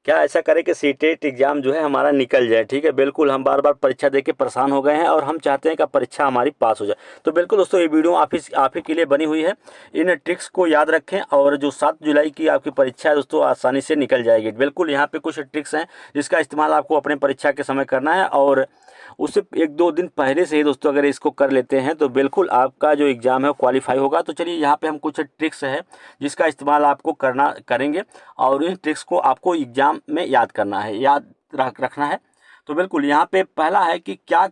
क्या ऐसा करें कि सीटेट एग्जाम जो है हमारा निकल जाए। ठीक है, बिल्कुल हम बार बार परीक्षा देके परेशान हो गए हैं और हम चाहते हैं कि परीक्षा हमारी पास हो जाए। तो बिल्कुल दोस्तों ये वीडियो आप ही के लिए बनी हुई है। इन ट्रिक्स को याद रखें और जो 7 जुलाई की आपकी परीक्षा है दोस्तों आसानी से निकल जाएगी। बिल्कुल यहाँ पे कुछ ट्रिक्स हैं जिसका इस्तेमाल आपको अपने परीक्षा के समय करना है और उससे 1-2 दिन पहले से ही दोस्तों अगर इसको कर लेते हैं तो बिल्कुल आपका जो एग्ज़ाम है वो क्वालिफाई होगा। तो चलिए यहाँ पे हम कुछ ट्रिक्स है जिसका इस्तेमाल आपको करेंगे और इन ट्रिक्स को आपको एग्ज़ाम में याद करना है, याद रखना है। तो बिल्कुल यहाँ पे पहला है कि क्या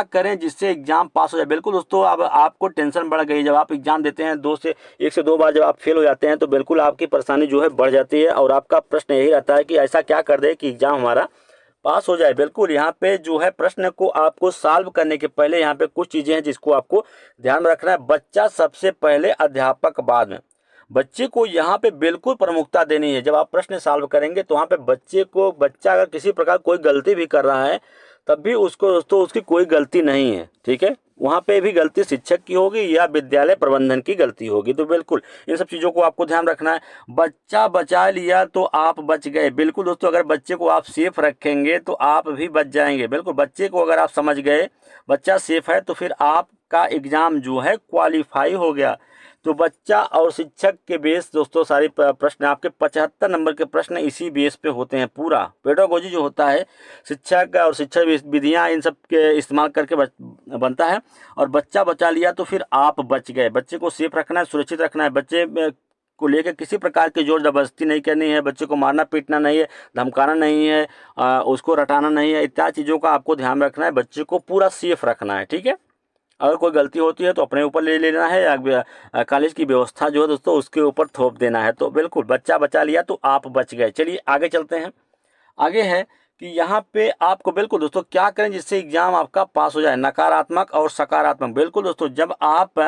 करें जिससे एग्जाम पास हो जाए। बिल्कुल दोस्तों अब आपको टेंशन बढ़ गई, जब आप एग्जाम देते हैं 1 से 2 बार जब आप फेल हो जाते हैं तो बिल्कुल आपकी परेशानी जो है बढ़ जाती है और आपका प्रश्न यही रहता है कि ऐसा क्या कर दे कि एग्जाम हमारा पास हो जाए। बिल्कुल यहाँ पे जो है प्रश्न को आपको सॉल्व करने के पहले यहाँ पे कुछ चीजें हैं जिसको आपको ध्यान में रखना है। बच्चा सबसे पहले, अध्यापक बाद में। बच्चे को यहाँ पे बिल्कुल प्रमुखता देनी है। जब आप प्रश्न सॉल्व करेंगे तो वहाँ पे बच्चा अगर किसी प्रकार कोई गलती भी कर रहा है तब भी उसको दोस्तों उसकी कोई गलती नहीं है। ठीक है, वहाँ पे भी गलती शिक्षक की होगी या विद्यालय प्रबंधन की गलती होगी। तो बिल्कुल इन सब चीज़ों को आपको ध्यान रखना है। बच्चा बचा लिया तो आप बच गए। बिल्कुल दोस्तों अगर बच्चे को आप सेफ रखेंगे तो आप भी बच जाएंगे। बिल्कुल बच्चे को अगर आप समझ गए बच्चा सेफ है तो फिर आपका एग्ज़ाम जो है क्वालिफाई हो गया। तो बच्चा और शिक्षक के बेस दोस्तों सारे प्रश्न आपके 75 नंबर के प्रश्न इसी बेस पे होते हैं। पूरा पेडागोजी जो होता है शिक्षक और शिक्षा विधियां इन सब के इस्तेमाल करके बनता है। और बच्चा बचा लिया तो फिर आप बच गए। बच्चे को सेफ रखना है, सुरक्षित रखना है। बच्चे को लेकर किसी प्रकार की जोर जबरदस्ती नहीं करनी है। बच्चे को मारना पीटना नहीं है, धमकाना नहीं है, उसको रटाना नहीं है। इत्यादि चीज़ों का आपको ध्यान रखना है। बच्चे को पूरा सेफ रखना है। ठीक है, अगर कोई गलती होती है तो अपने ऊपर ले लेना है या कॉलेज की व्यवस्था जो है दोस्तों उसके ऊपर थोप देना है। तो बिल्कुल बच्चा बचा लिया तो आप बच गए। चलिए आगे चलते हैं। आगे है कि यहाँ पे आपको बिल्कुल दोस्तों क्या करें जिससे एग्जाम आपका पास हो जाए। नकारात्मक और सकारात्मक। बिल्कुल दोस्तों जब आप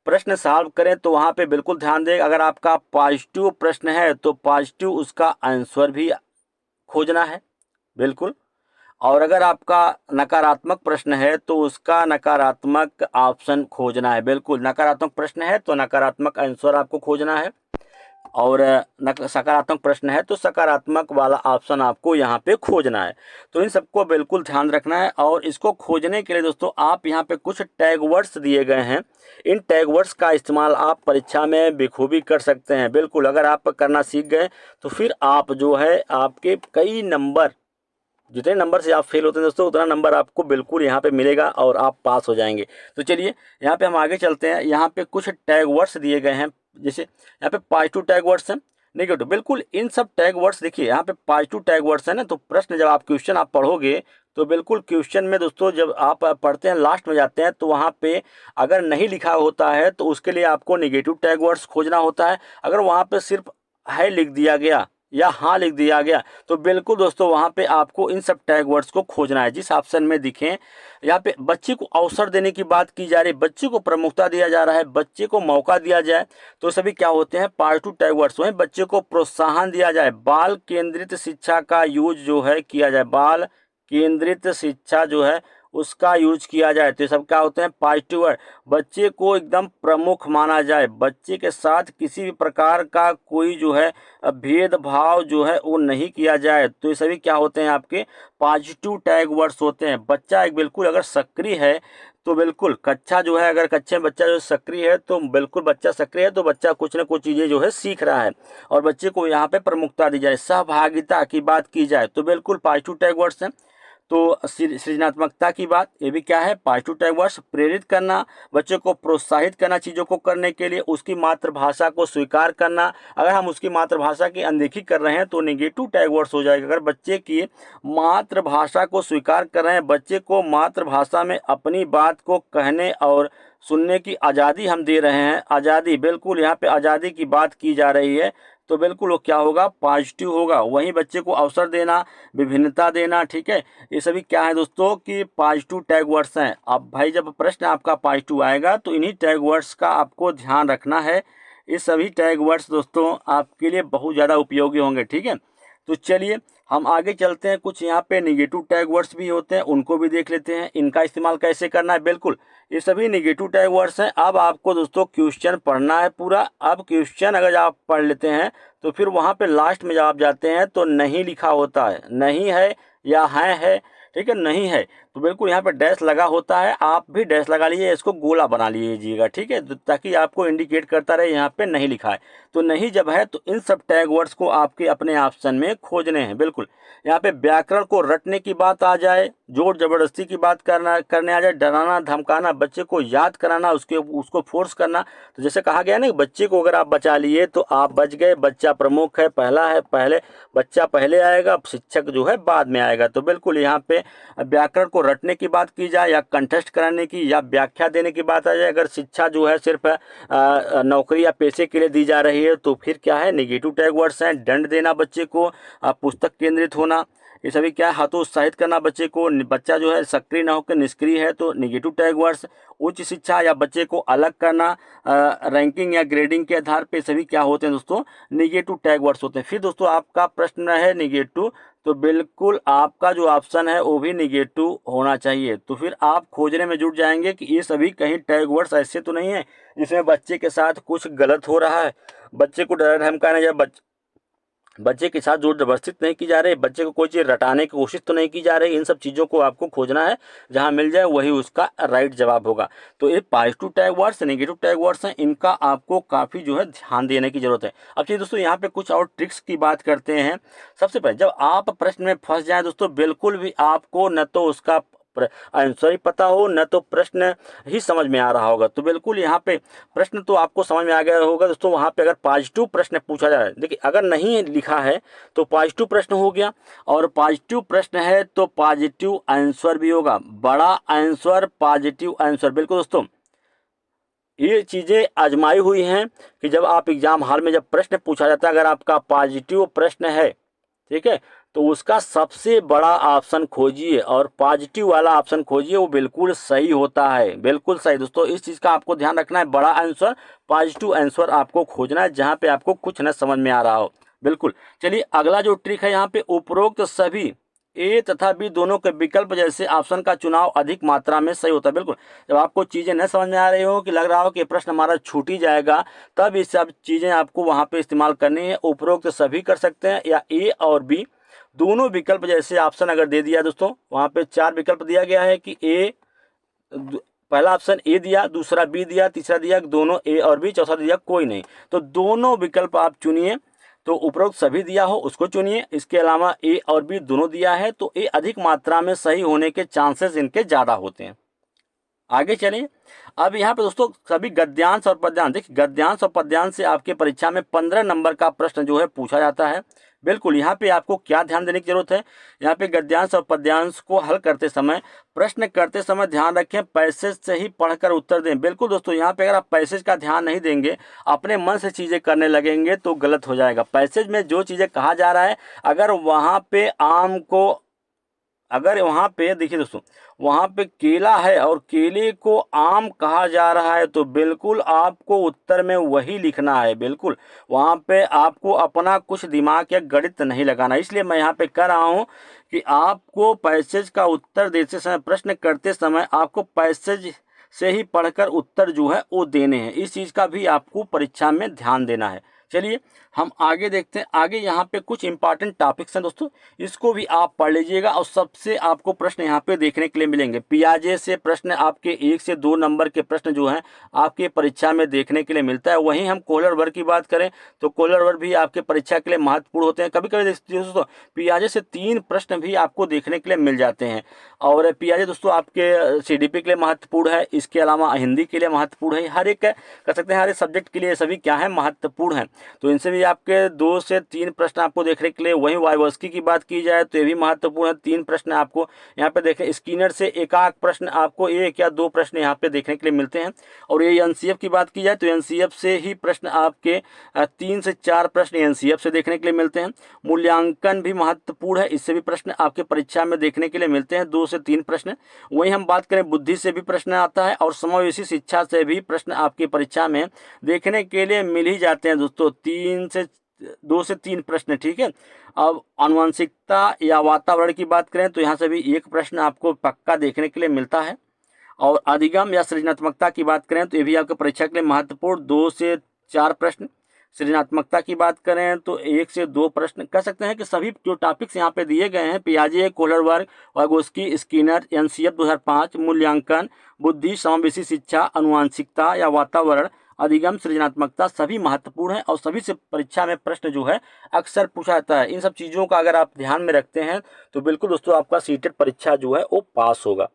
प्रश्न सॉल्व करें तो वहाँ पे बिल्कुल ध्यान दें। अगर आपका पॉजिटिव प्रश्न है तो पॉजिटिव उसका आंसर भी खोजना है। बिल्कुल, और अगर आपका नकारात्मक प्रश्न है तो उसका नकारात्मक ऑप्शन खोजना है। बिल्कुल नकारात्मक प्रश्न है तो नकारात्मक आंसर आपको खोजना है और सकारात्मक प्रश्न है तो सकारात्मक वाला ऑप्शन आपको यहाँ पे खोजना है। तो इन सबको बिल्कुल ध्यान रखना है। और इसको खोजने के लिए दोस्तों आप यहाँ पे कुछ टैग वर्ड्स दिए गए हैं। इन टैग वर्ड्स का इस्तेमाल आप परीक्षा में बखूबी कर सकते हैं। बिल्कुल अगर आप करना सीख गए तो फिर आप जो है आपके कई नंबर, जितने नंबर से आप फेल होते हैं दोस्तों उतना नंबर आपको बिल्कुल यहाँ पे मिलेगा और आप पास हो जाएंगे। तो चलिए यहाँ पे हम आगे चलते हैं। यहाँ पे कुछ टैग वर्ड्स दिए गए हैं, जैसे यहाँ पे पॉजिटिव टैग वर्ड्स हैं, नेगेटिव। बिल्कुल इन सब टैग वर्ड्स देखिए यहाँ पे पॉजिटिव टैग वर्ड्स है ना, तो प्रश्न जब आप क्वेश्चन आप पढ़ोगे तो बिल्कुल क्वेश्चन में दोस्तों जब आप पढ़ते हैं लास्ट में जाते हैं तो वहाँ पे अगर नहीं लिखा होता है तो उसके लिए आपको नेगेटिव टैग वर्ड्स खोजना होता है। अगर वहाँ पे सिर्फ है लिख दिया गया या हाँ लिख दिया गया तो बिल्कुल दोस्तों वहाँ पे आपको इन सब टैग वर्ड्स को खोजना है जिस ऑप्शन में दिखें। यहाँ पे बच्चे को अवसर देने की बात की जा रही है, बच्चे को प्रमुखता दिया जा रहा है, बच्चे को मौका दिया जाए, तो सभी क्या होते हैं पॉजिटिव टैग वर्ड्स। वहीं बच्चे को प्रोत्साहन दिया जाए, बाल केंद्रित शिक्षा का यूज जो है किया जाए, बाल केंद्रित शिक्षा जो है उसका यूज किया जाए, तो ये सब क्या होते हैं पॉजिटिव वर्ड। बच्चे को एकदम प्रमुख माना जाए, बच्चे के साथ किसी भी प्रकार का कोई जो है भेदभाव जो है वो नहीं किया जाए, तो ये सभी क्या होते हैं आपके पॉजिटिव टैग वर्ड्स होते हैं। बच्चा एक बिल्कुल अगर सक्रिय है तो बिल्कुल कक्षा जो है, अगर कक्षा में बच्चा जो सक्रिय है तो बिल्कुल बच्चा सक्रिय है तो बच्चा कुछ ना कुछ चीज़ें जो है सीख रहा है और बच्चे को यहाँ पे प्रमुखता दी जाए। सहभागिता की बात की जाए तो बिल्कुल पॉजिटिव टैग वर्ड्स हैं। तो सृजनात्मकता की बात, ये भी क्या है पॉजिटिव टैग वर्ड्स। प्रेरित करना, बच्चे को प्रोत्साहित करना चीज़ों को करने के लिए, उसकी मातृभाषा को स्वीकार करना। अगर हम उसकी मातृभाषा की अनदेखी कर रहे हैं तो नेगेटिव टैग वर्ड्स हो जाएगा। अगर बच्चे की मातृभाषा को स्वीकार कर रहे हैं, बच्चे को मातृभाषा में अपनी बात को कहने और सुनने की आज़ादी हम दे रहे हैं, आज़ादी, बिल्कुल यहाँ पे आज़ादी की बात की जा रही है, तो बिल्कुल वो क्या होगा पॉजिटिव होगा। वहीं बच्चे को अवसर देना, विभिन्नता देना, ठीक है, ये सभी क्या है दोस्तों कि पॉजिटिव टैग वर्ड्स हैं। अब भाई जब प्रश्न आपका पॉजिटिव आएगा तो इन्हीं टैग वर्ड्स का आपको ध्यान रखना है। ये सभी टैग वर्ड्स दोस्तों आपके लिए बहुत ज़्यादा उपयोगी होंगे। ठीक है, तो चलिए हम आगे चलते हैं, कुछ यहाँ पे निगेटिव टैग वर्ड्स भी होते हैं, उनको भी देख लेते हैं, इनका इस्तेमाल कैसे करना है। बिल्कुल ये सभी निगेटिव टैग वर्ड्स हैं। अब आपको दोस्तों क्वेश्चन पढ़ना है पूरा। अब क्वेश्चन अगर आप पढ़ लेते हैं तो फिर वहाँ पे लास्ट में जब आप जाते हैं तो नहीं लिखा होता है, नहीं है या है, ठीक है, नहीं है तो बिल्कुल यहाँ पे डैश लगा होता है, आप भी डैश लगा लीजिए, इसको गोला बना लीजिएगा, ठीक है, ताकि आपको इंडिकेट करता रहे यहाँ पे नहीं लिखा है। तो नहीं जब है तो इन सब टैग वर्ड्स को आपके अपने ऑप्शन में खोजने हैं। बिल्कुल यहाँ पे व्याकरण को रटने की बात आ जाए, जोर जबरदस्ती की बात करने आ जाए, डराना धमकाना, बच्चे को याद कराना, उसको फोर्स करना, तो जैसे कहा गया ना कि बच्चे को अगर आप बचा लिए तो आप बच गए, बच्चा प्रमुख है, पहले बच्चा पहले आएगा, शिक्षक जो है बाद में आएगा। तो बिल्कुल यहाँ पे व्याकरण को रटने की बात की जाए या कंठस्थ कराने की या व्याख्या देने की बात आ जाए, अगर शिक्षा जो है सिर्फ नौकरी या पेशे के लिए दी जा रही है तो फिर क्या है, निगेटिव टैग वर्ड्स हैं। दंड देना बच्चे को, पुस्तक केंद्रित होना, ये सभी क्या है, हतोत्साहित करना बच्चे को, बच्चा जो है सक्रिय ना होकर निष्क्रिय है तो निगेटिव टैग वर्ड्स। उच्च शिक्षा या बच्चे को अलग करना, रैंकिंग या ग्रेडिंग के आधार पे, सभी क्या होते हैं दोस्तों, निगेटिव टैग वर्ड्स होते हैं। फिर दोस्तों आपका प्रश्न है निगेटिव, तो बिल्कुल आपका जो ऑप्शन है वो भी निगेटिव होना चाहिए। तो फिर आप खोजने में जुट जाएंगे कि ये सभी कहीं टैग वर्ड्स ऐसे तो नहीं है जिसमें बच्चे के साथ कुछ गलत हो रहा है, बच्चे को डरा धमकाना या बच्चे के साथ जोर जबरदस्ती नहीं की जा रही, बच्चे को कोई चीज़ रटाने की कोशिश तो नहीं की जा रही। इन सब चीज़ों को आपको खोजना है, जहां मिल जाए वही उसका राइट जवाब होगा। तो ये positive tag words, negative tag words हैं, इनका आपको काफ़ी जो है ध्यान देने की जरूरत है। अब चलिए दोस्तों यहाँ पे कुछ और ट्रिक्स की बात करते हैं। सबसे पहले जब आप प्रश्न में फंस जाए दोस्तों, बिल्कुल भी आपको न तो उसका आंसर ही पता हो न तो प्रश्न ही समझ में आ रहा होगा, तो बिल्कुल यहाँ पे प्रश्न तो आपको समझ में आ गया होगा दोस्तों। वहाँ पे अगर पॉजिटिव प्रश्न पूछा जा रहा है, देखिए अगर नहीं लिखा है तो पॉजिटिव प्रश्न हो गया, और पॉजिटिव प्रश्न है तो पॉजिटिव आंसर भी होगा, बड़ा आंसर पॉजिटिव आंसर। बिल्कुल दोस्तों ये चीज़ें आजमाई हुई हैं कि जब आप एग्जाम हॉल में जब प्रश्न पूछा जाता है, अगर आपका पॉजिटिव प्रश्न है, ठीक है, तो उसका सबसे बड़ा ऑप्शन खोजिए और पॉजिटिव वाला ऑप्शन खोजिए, वो बिल्कुल सही होता है, बिल्कुल सही। दोस्तों इस चीज़ का आपको ध्यान रखना है, बड़ा आंसर पॉजिटिव आंसर आपको खोजना है जहाँ पे आपको कुछ न समझ में आ रहा हो। बिल्कुल चलिए अगला जो ट्रिक है यहाँ पे, उपरोक्त सभी ए तथा बी दोनों के विकल्प जैसे ऑप्शन का चुनाव अधिक मात्रा में सही होता है। बिल्कुल जब आपको चीज़ें न समझ में आ रही हो कि लग रहा हो कि प्रश्न हमारा छूट ही जाएगा, तब ये सब चीज़ें आपको वहाँ पे इस्तेमाल करनी है। उपरोक्त सभी कर सकते हैं या ए और बी दोनों विकल्प जैसे ऑप्शन अगर दे दिया दोस्तों, वहाँ पे 4 विकल्प दिया गया है कि ए, पहला ऑप्शन ए दिया, दूसरा बी दिया, तीसरा दिया दोनों ए और बी, चौथा दिया कोई नहीं, तो दोनों विकल्प आप चुनिए। तो उपरोक्त सभी दिया हो उसको चुनिए, इसके अलावा ए और बी दोनों दिया है तो ए अधिक मात्रा में सही होने के चांसेस इनके ज़्यादा होते हैं। आगे चलिए, अब यहाँ पे दोस्तों सभी गद्यांश और पद्यांश, देखिए गद्यांश और पद्यांश से आपके परीक्षा में 15 नंबर का प्रश्न जो है पूछा जाता है। बिल्कुल यहाँ पे आपको क्या ध्यान देने की जरूरत है, यहाँ पे गद्यांश और पद्यांश को हल करते समय, प्रश्न करते समय ध्यान रखें पैसेज से ही पढ़कर उत्तर दें। बिल्कुल दोस्तों यहाँ पे अगर आप पैसेज का ध्यान नहीं देंगे, अपने मन से चीज़ें करने लगेंगे तो गलत हो जाएगा। पैसेज में जो चीज़ें कहा जा रहा है, अगर वहाँ पे आम को, अगर वहाँ पे देखिए दोस्तों वहाँ पे केला है और केले को आम कहा जा रहा है, तो बिल्कुल आपको उत्तर में वही लिखना है। बिल्कुल वहाँ पे आपको अपना कुछ दिमाग या गणित नहीं लगाना। इसलिए मैं यहाँ पे कह रहा हूँ कि आपको पैसेज का उत्तर देते समय, प्रश्न करते समय आपको पैसेज से ही पढ़कर उत्तर जो है वो देने हैं। इस चीज़ का भी आपको परीक्षा में ध्यान देना है। चलिए हम आगे देखते हैं। आगे यहाँ पे कुछ इंपॉर्टेंट टॉपिक्स हैं दोस्तों, इसको भी आप पढ़ लीजिएगा और सबसे आपको प्रश्न यहाँ पे देखने के लिए मिलेंगे। पियाजे से प्रश्न आपके 1 से 2 नंबर के प्रश्न जो हैं आपके परीक्षा में देखने के लिए मिलता है। वहीं हम कोलर वर्ग की बात करें तो कोलर वर्ग भी आपके परीक्षा के लिए महत्वपूर्ण होते हैं। कभी कभी दोस्तों पियाजे से 3 प्रश्न भी आपको देखने के लिए मिल जाते हैं। और पियाजे दोस्तों आपके CDP के लिए महत्वपूर्ण है, इसके अलावा हिंदी के लिए महत्वपूर्ण है, हर एक कर सकते हैं हर एक सब्जेक्ट के लिए सभी क्या है, महत्वपूर्ण है। तो इनसे भी आपके 2 से 3 प्रश्न आपको देखने के लिए। वहीं वाइवस्की की बात की जाए तो ये भी महत्वपूर्ण है, 3 प्रश्न आपको यहाँ पे देखें। स्किनर से एकाक प्रश्न आपको 1 या 2 प्रश्न यहाँ पे देखने के लिए मिलते हैं। और ये NCF की बात की जाए तो NCF से ही प्रश्न आपके 3 से 4 प्रश्न NCF से देखने के लिए मिलते हैं। मूल्यांकन भी महत्वपूर्ण है, इससे भी प्रश्न आपके परीक्षा में देखने के लिए मिलते हैं, 2 से 3 प्रश्न। वहीं हम बात करें बुद्धि से भी प्रश्न आता है और समावेशी शिक्षा से भी प्रश्न आपकी परीक्षा में देखने के लिए मिल ही जाते हैं दोस्तों, 2 से 3 प्रश्न, ठीक है। अब आनुवंशिकता या वातावरण की बात करें तो यहाँ से भी एक प्रश्न आपको पक्का देखने के लिए मिलता है। और अधिगम या सृजनात्मकता की बात करें तो ये भी आपके परीक्षा के लिए महत्वपूर्ण 2 से 4 प्रश्न। सृजनात्मकता की बात करें तो 1 से 2 प्रश्न। कह सकते हैं कि सभी जो टॉपिक्स यहाँ पे दिए गए हैं, पियाजे, कोहलरबर्ग, वागोस्की, स्किनर, एनसीएफ 2005, मूल्यांकन, बुद्धि, समावेशी शिक्षा, आनुवंशिकता या वातावरण, अधिगम, सृजनात्मकता, सभी महत्वपूर्ण हैं और सभी से परीक्षा में प्रश्न जो है अक्सर पूछा जाता है। इन सब चीज़ों का अगर आप ध्यान में रखते हैं तो बिल्कुल दोस्तों आपका सीटेट परीक्षा जो है वो पास होगा।